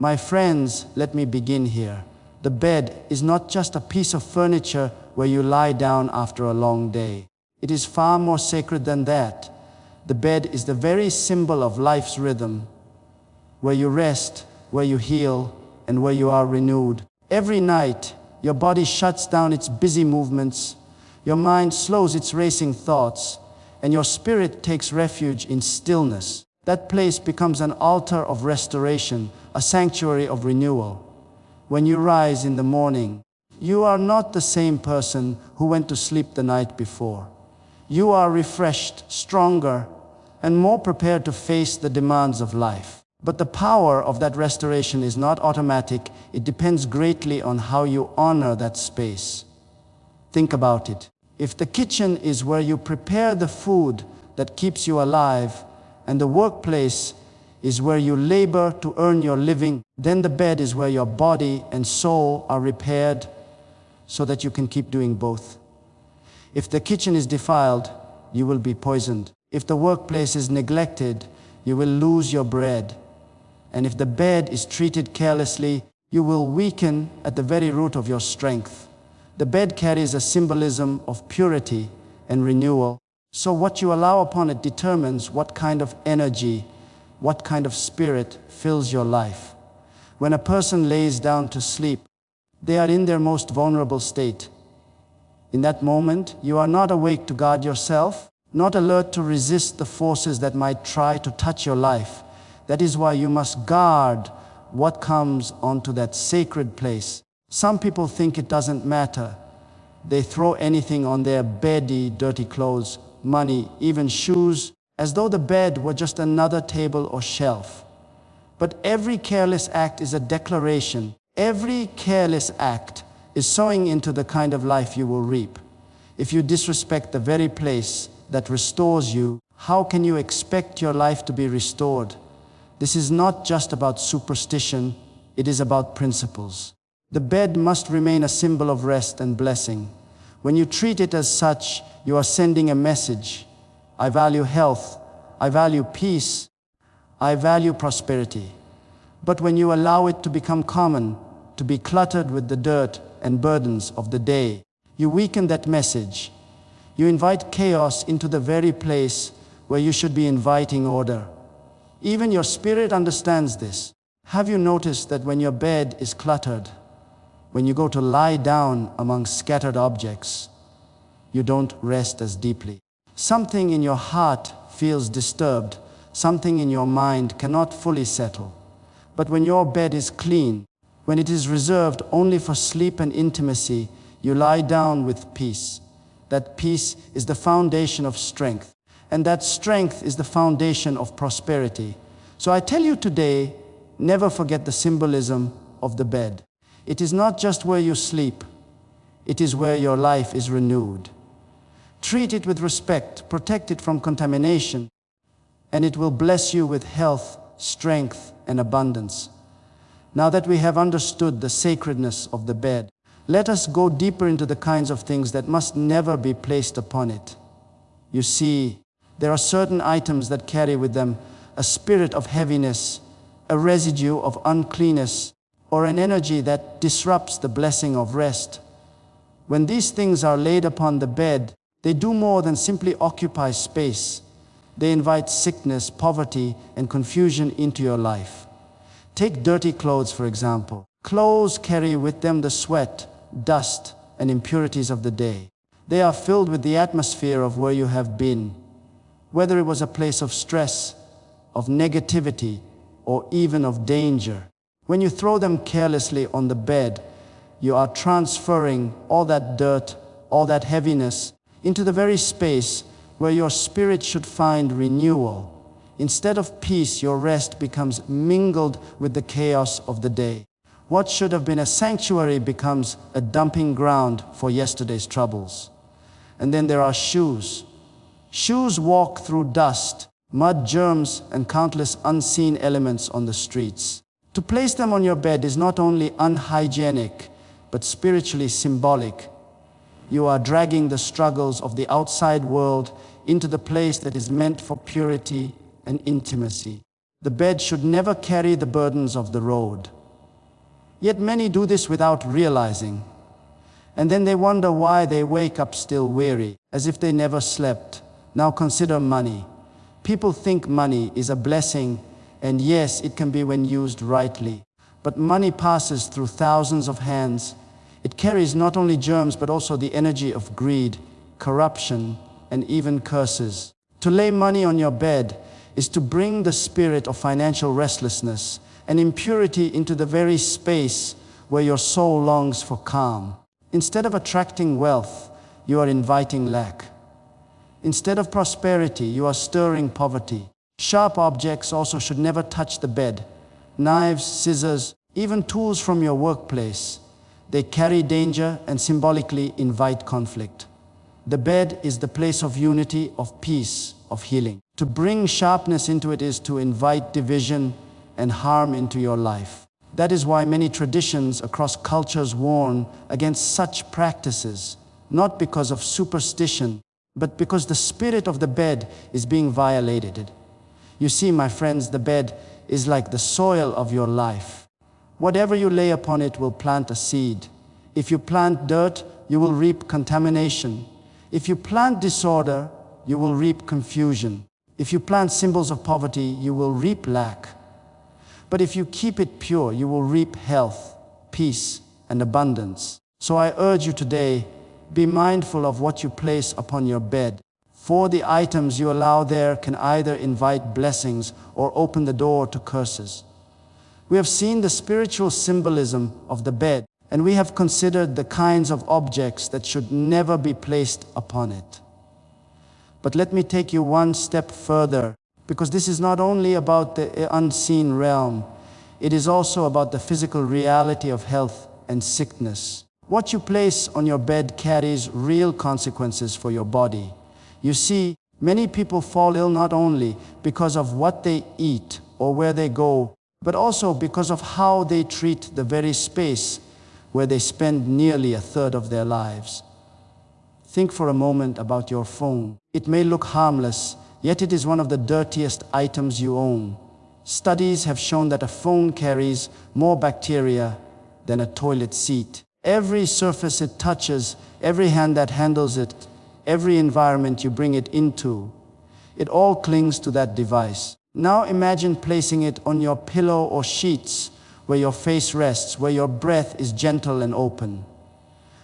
My friends, let me begin here. The bed is not just a piece of furniture where you lie down after a long day. It is far more sacred than that. The bed is the very symbol of life's rhythm, where you rest, where you heal, and where you are renewed. Every night, your body shuts down its busy movements, your mind slows its racing thoughts, and your spirit takes refuge in stillness. That place becomes an altar of restoration, a sanctuary of renewal. When you rise in the morning, you are not the same person who went to sleep the night before. You are refreshed, stronger, and more prepared to face the demands of life. But the power of that restoration is not automatic. It depends greatly on how you honor that space. Think about it. If the kitchen is where you prepare the food that keeps you alive, and the workplace is where you labor to earn your living, then the bed is where your body and soul are repaired so that you can keep doing both. If the kitchen is defiled, you will be poisoned. If the workplace is neglected, you will lose your bread. And if the bed is treated carelessly, you will weaken at the very root of your strength. The bed carries a symbolism of purity and renewal. So what you allow upon it determines what kind of energy, what kind of spirit fills your life. When a person lays down to sleep, they are in their most vulnerable state. In that moment, you are not awake to guard yourself, not alert to resist the forces that might try to touch your life. That is why you must guard what comes onto that sacred place. Some people think it doesn't matter. They throw anything on their beddy, dirty clothes, money, even shoes, as though the bed were just another table or shelf. But every careless act is a declaration. Every careless act is sowing into the kind of life you will reap. If you disrespect the very place that restores you, how can you expect your life to be restored? This is not just about superstition, it is about principles. The bed must remain a symbol of rest and blessing. When you treat it as such, you are sending a message. I value health, I value peace, I value prosperity. But when you allow it to become common, to be cluttered with the dirt and burdens of the day, you weaken that message. You invite chaos into the very place where you should be inviting order. Even your spirit understands this. Have you noticed that when your bed is cluttered, when you go to lie down among scattered objects, you don't rest as deeply? Something in your heart feels disturbed. Something in your mind cannot fully settle. But when your bed is clean, when it is reserved only for sleep and intimacy, you lie down with peace. That peace is the foundation of strength. And that strength is the foundation of prosperity. So I tell you today, never forget the symbolism of the bed. It is not just where you sleep, it is where your life is renewed. Treat it with respect, protect it from contamination, and it will bless you with health, strength, and abundance. Now that we have understood the sacredness of the bed, let us go deeper into the kinds of things that must never be placed upon it. You see, there are certain items that carry with them a spirit of heaviness, a residue of uncleanness, or an energy that disrupts the blessing of rest. When these things are laid upon the bed, they do more than simply occupy space. They invite sickness, poverty, and confusion into your life. Take dirty clothes, for example. Clothes carry with them the sweat, dust, and impurities of the day. They are filled with the atmosphere of where you have been, whether it was a place of stress, of negativity, or even of danger. When you throw them carelessly on the bed, you are transferring all that dirt, all that heaviness, into the very space where your spirit should find renewal. Instead of peace, your rest becomes mingled with the chaos of the day. What should have been a sanctuary becomes a dumping ground for yesterday's troubles. And then there are shoes. Shoes walk through dust, mud, germs, and countless unseen elements on the streets. To place them on your bed is not only unhygienic, but spiritually symbolic. You are dragging the struggles of the outside world into the place that is meant for purity and intimacy. The bed should never carry the burdens of the road. Yet many do this without realizing. And then they wonder why they wake up still weary, as if they never slept. Now consider money. People think money is a blessing, and yes, it can be when used rightly. But money passes through thousands of hands. It carries not only germs, but also the energy of greed, corruption, and even curses. To lay money on your bed is to bring the spirit of financial restlessness and impurity into the very space where your soul longs for calm. Instead of attracting wealth, you are inviting lack. Instead of prosperity, you are stirring poverty. Sharp objects also should never touch the bed. Knives, scissors, even tools from your workplace. They carry danger and symbolically invite conflict. The bed is the place of unity, of peace, of healing. To bring sharpness into it is to invite division and harm into your life. That is why many traditions across cultures warn against such practices, not because of superstition, but because the spirit of the bed is being violated. You see, my friends, the bed is like the soil of your life. Whatever you lay upon it will plant a seed. If you plant dirt, you will reap contamination. If you plant disorder, you will reap confusion. If you plant symbols of poverty, you will reap lack. But if you keep it pure, you will reap health, peace, and abundance. So I urge you today, be mindful of what you place upon your bed. For the items you allow there can either invite blessings or open the door to curses. We have seen the spiritual symbolism of the bed, and we have considered the kinds of objects that should never be placed upon it. But let me take you one step further, because this is not only about the unseen realm, it is also about the physical reality of health and sickness. What you place on your bed carries real consequences for your body. You see, many people fall ill not only because of what they eat or where they go, but also because of how they treat the very space where they spend nearly a third of their lives. Think for a moment about your phone. It may look harmless, yet it is one of the dirtiest items you own. Studies have shown that a phone carries more bacteria than a toilet seat. Every surface it touches, every hand that handles it, every environment you bring it into, it all clings to that device. Now imagine placing it on your pillow or sheets, where your face rests, where your breath is gentle and open.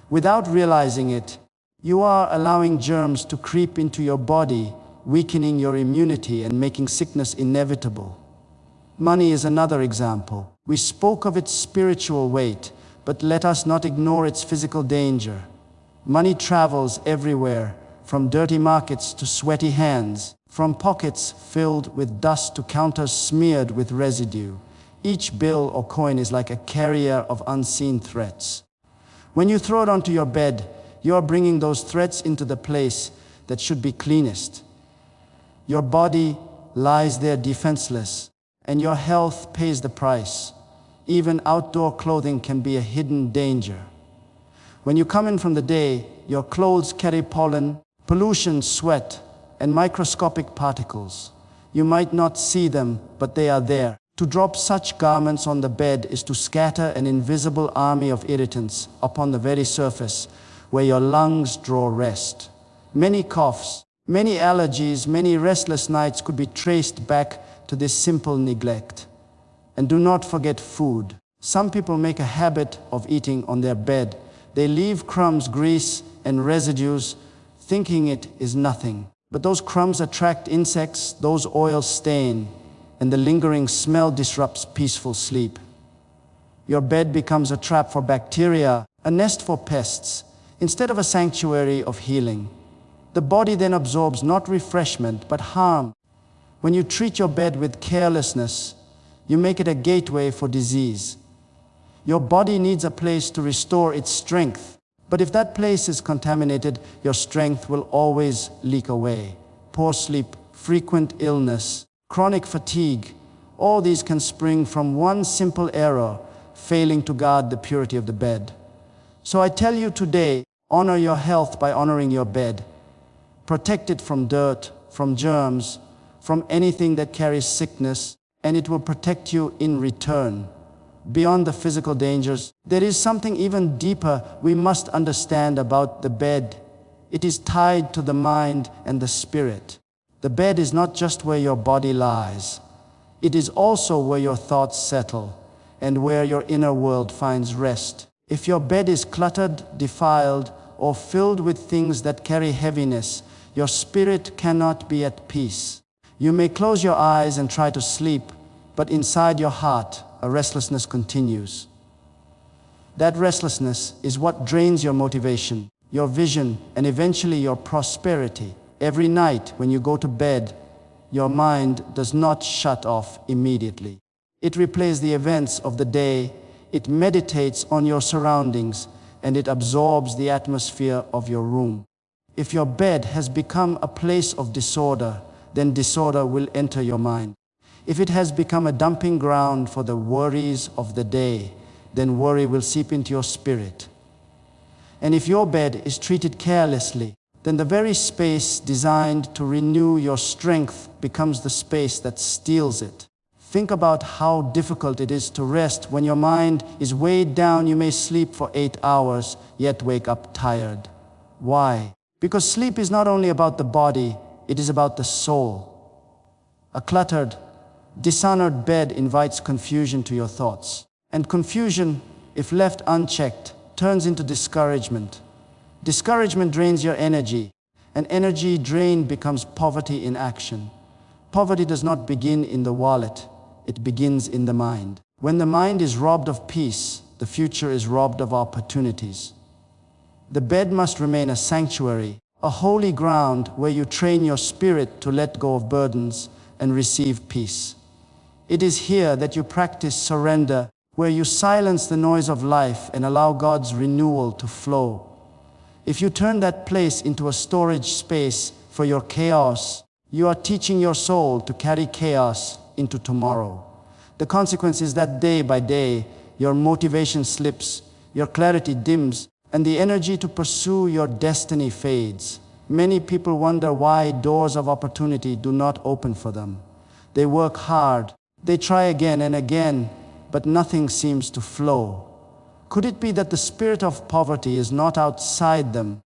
Without realizing it, you are allowing germs to creep into your body, weakening your immunity and making sickness inevitable. Money is another example. We spoke of its spiritual weight, but let us not ignore its physical danger. Money travels everywhere, from dirty markets to sweaty hands, from pockets filled with dust to counters smeared with residue. Each bill or coin is like a carrier of unseen threats. When you throw it onto your bed, you are bringing those threats into the place that should be cleanest. Your body lies there defenseless, and your health pays the price. Even outdoor clothing can be a hidden danger. When you come in from the day, your clothes carry pollen, pollution, sweat, and microscopic particles. You might not see them, but they are there. To drop such garments on the bed is to scatter an invisible army of irritants upon the very surface where your lungs draw rest. Many coughs, many allergies, many restless nights could be traced back to this simple neglect. And do not forget food. Some people make a habit of eating on their bed. They leave crumbs, grease, and residues, thinking it is nothing. But those crumbs attract insects, those oils stain, and the lingering smell disrupts peaceful sleep. Your bed becomes a trap for bacteria, a nest for pests, instead of a sanctuary of healing. The body then absorbs not refreshment, but harm. When you treat your bed with carelessness, you make it a gateway for disease. Your body needs a place to restore its strength, but if that place is contaminated, your strength will always leak away. Poor sleep, frequent illness, chronic fatigue, all these can spring from one simple error, failing to guard the purity of the bed. So I tell you today, honor your health by honoring your bed. Protect it from dirt, from germs, from anything that carries sickness, and it will protect you in return. beyond the physical dangers, there is something even deeper we must understand about the bed. It is tied to the mind and the spirit. The bed is not just where your body lies. It is also where your thoughts settle and where your inner world finds rest. If your bed is cluttered, defiled, or filled with things that carry heaviness, your spirit cannot be at peace. You may close your eyes and try to sleep, but inside your heart, a restlessness continues. That restlessness is what drains your motivation, your vision, and eventually your prosperity. Every night when you go to bed, your mind does not shut off immediately. It replays the events of the day, it meditates on your surroundings, and it absorbs the atmosphere of your room. If your bed has become a place of disorder, then disorder will enter your mind. If it has become a dumping ground for the worries of the day, then worry will seep into your spirit. And if your bed is treated carelessly, then the very space designed to renew your strength becomes the space that steals it. Think about how difficult it is to rest when your mind is weighed down. You may sleep for 8 hours, yet wake up tired. Why? Because sleep is not only about the body, it is about the soul. A cluttered, dishonored bed invites confusion to your thoughts. And confusion, if left unchecked, turns into discouragement. Discouragement drains your energy, and energy drained becomes poverty in action. Poverty does not begin in the wallet, it begins in the mind. When the mind is robbed of peace, the future is robbed of opportunities. The bed must remain a sanctuary, a holy ground where you train your spirit to let go of burdens and receive peace. It is here that you practice surrender, where you silence the noise of life and allow God's renewal to flow. If you turn that place into a storage space for your chaos, you are teaching your soul to carry chaos into tomorrow. The consequence is that day by day, your motivation slips, your clarity dims, and the energy to pursue your destiny fades. Many people wonder why doors of opportunity do not open for them. They work hard, they try again and again, but nothing seems to flow. Could it be that the spirit of poverty is not outside them,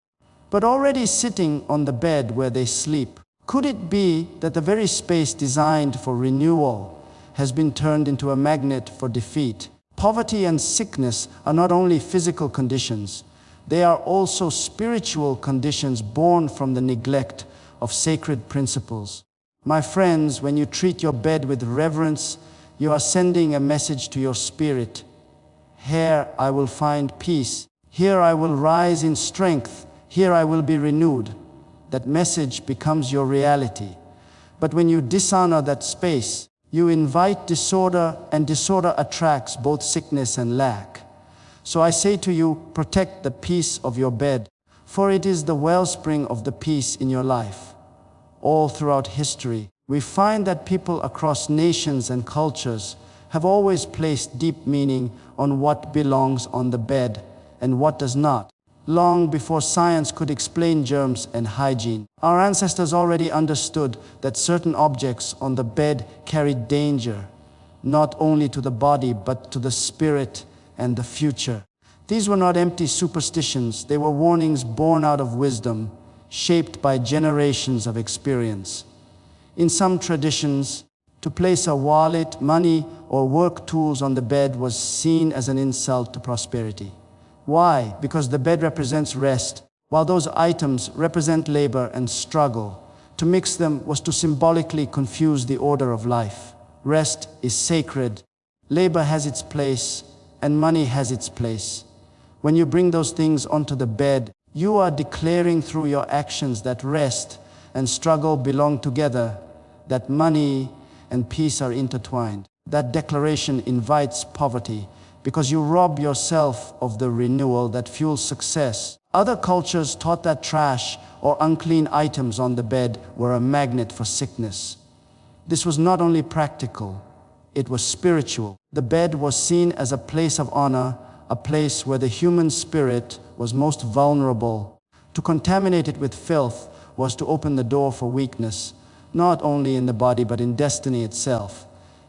but already sitting on the bed where they sleep? Could it be that the very space designed for renewal has been turned into a magnet for defeat? Poverty and sickness are not only physical conditions, they are also spiritual conditions born from the neglect of sacred principles. My friends, when you treat your bed with reverence, you are sending a message to your spirit. Here I will find peace. Here I will rise in strength. Here I will be renewed. That message becomes your reality. But when you dishonor that space, you invite disorder, and disorder attracts both sickness and lack. So I say to you, protect the peace of your bed, for it is the wellspring of the peace in your life. All throughout history, we find that people across nations and cultures have always placed deep meaning on what belongs on the bed and what does not. Long before science could explain germs and hygiene, our ancestors already understood that certain objects on the bed carried danger, not only to the body but to the spirit and the future. These were not empty superstitions, they were warnings born out of wisdom, shaped by generations of experience. In some traditions, to place a wallet, money, or work tools on the bed was seen as an insult to prosperity. Why? Because the bed represents rest, while those items represent labor and struggle. To mix them was to symbolically confuse the order of life. Rest is sacred, labor has its place, and money has its place. When you bring those things onto the bed, you are declaring through your actions that rest and struggle belong together, that money and peace are intertwined. That declaration invites poverty, because you rob yourself of the renewal that fuels success. Other cultures taught that trash or unclean items on the bed were a magnet for sickness. This was not only practical, it was spiritual. The bed was seen as a place of honor, a place where the human spirit was most vulnerable. To contaminate it with filth was to open the door for weakness, not only in the body but in destiny itself.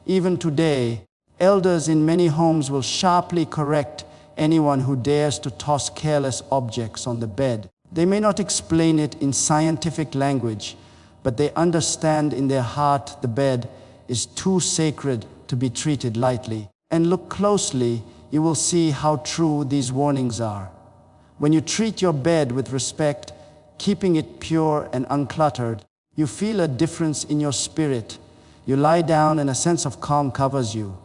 Even today, Elders in many homes will sharply correct anyone who dares to toss careless objects on the bed. They may not explain it in scientific language, but they understand in their heart the bed is too sacred to be treated lightly. And look closely, you will see how true these warnings are. When you treat your bed with respect, keeping it pure and uncluttered, you feel a difference in your spirit. You lie down and a sense of calm covers you.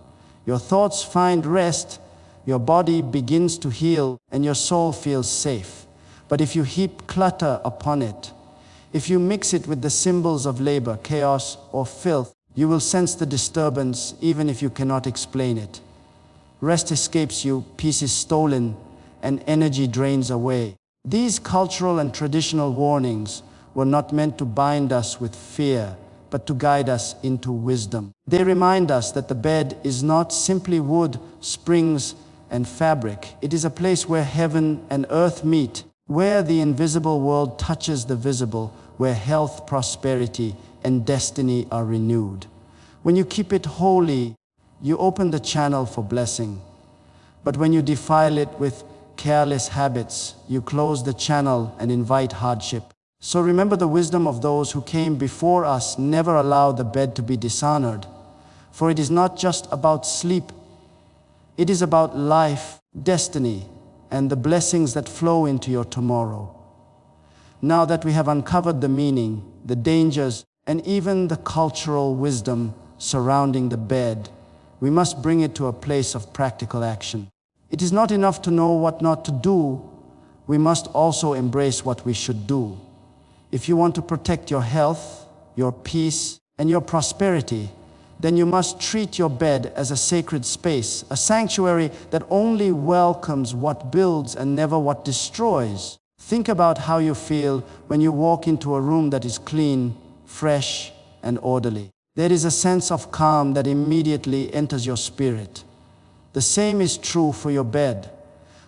Your thoughts find rest, your body begins to heal, and your soul feels safe. But if you heap clutter upon it, if you mix it with the symbols of labor, chaos, or filth, you will sense the disturbance even if you cannot explain it. Rest escapes you, peace is stolen, and energy drains away. These cultural and traditional warnings were not meant to bind us with fear, but to guide us into wisdom. They remind us that the bed is not simply wood, springs, and fabric. It is a place where heaven and earth meet, where the invisible world touches the visible, where health, prosperity, and destiny are renewed. When you keep it holy, you open the channel for blessing. But when you defile it with careless habits, you close the channel and invite hardship. So remember the wisdom of those who came before us. Never allow the bed to be dishonored. For it is not just about sleep. It is about life, destiny, and the blessings that flow into your tomorrow. Now that we have uncovered the meaning, the dangers, and even the cultural wisdom surrounding the bed, we must bring it to a place of practical action. It is not enough to know what not to do. We must also embrace what we should do. If you want to protect your health, your peace, and your prosperity, then you must treat your bed as a sacred space, a sanctuary that only welcomes what builds and never what destroys. Think about how you feel when you walk into a room that is clean, fresh, and orderly. There is a sense of calm that immediately enters your spirit. The same is true for your bed.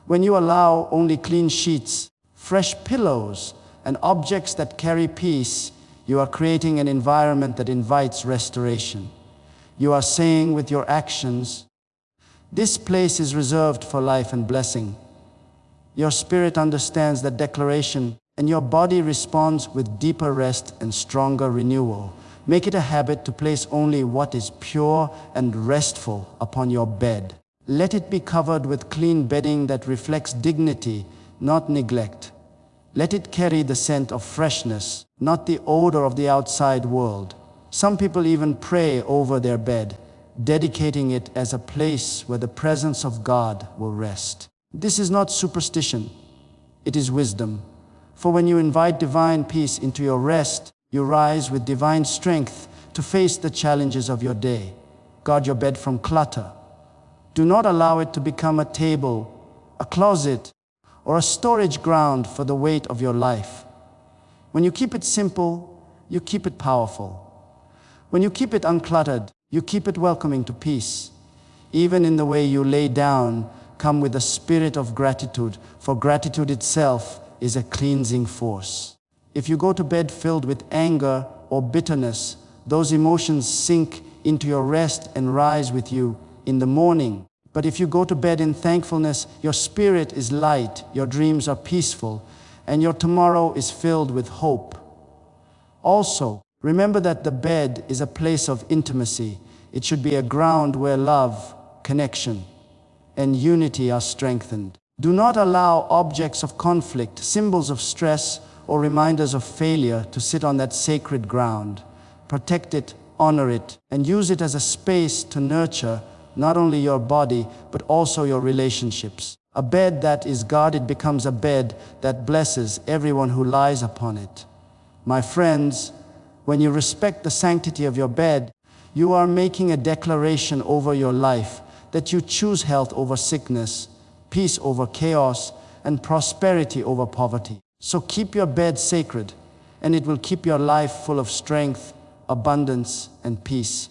When you allow only clean sheets, fresh pillows, and objects that carry peace, you are creating an environment that invites restoration. You are saying with your actions, this place is reserved for life and blessing. Your spirit understands that declaration, and your body responds with deeper rest and stronger renewal. Make it a habit to place only what is pure and restful upon your bed. Let it be covered with clean bedding that reflects dignity, not neglect. Let it carry the scent of freshness, not the odor of the outside world. Some people even pray over their bed, dedicating it as a place where the presence of God will rest. This is not superstition, it is wisdom. For when you invite divine peace into your rest, you rise with divine strength to face the challenges of your day. Guard your bed from clutter. Do not allow it to become a table, a closet, or a storage ground for the weight of your life. When you keep it simple, you keep it powerful. When you keep it uncluttered, you keep it welcoming to peace. Even in the way you lay down, come with a spirit of gratitude, for gratitude itself is a cleansing force. If you go to bed filled with anger or bitterness, those emotions sink into your rest and rise with you in the morning. But if you go to bed in thankfulness, your spirit is light, your dreams are peaceful, and your tomorrow is filled with hope. Also, remember that the bed is a place of intimacy. It should be a ground where love, connection, and unity are strengthened. Do not allow objects of conflict, symbols of stress, or reminders of failure to sit on that sacred ground. Protect it, honor it, and use it as a space to nurture not only your body, but also your relationships. A bed that is guarded becomes a bed that blesses everyone who lies upon it. My friends, when you respect the sanctity of your bed, you are making a declaration over your life that you choose health over sickness, peace over chaos, and prosperity over poverty. So keep your bed sacred, and it will keep your life full of strength, abundance, and peace.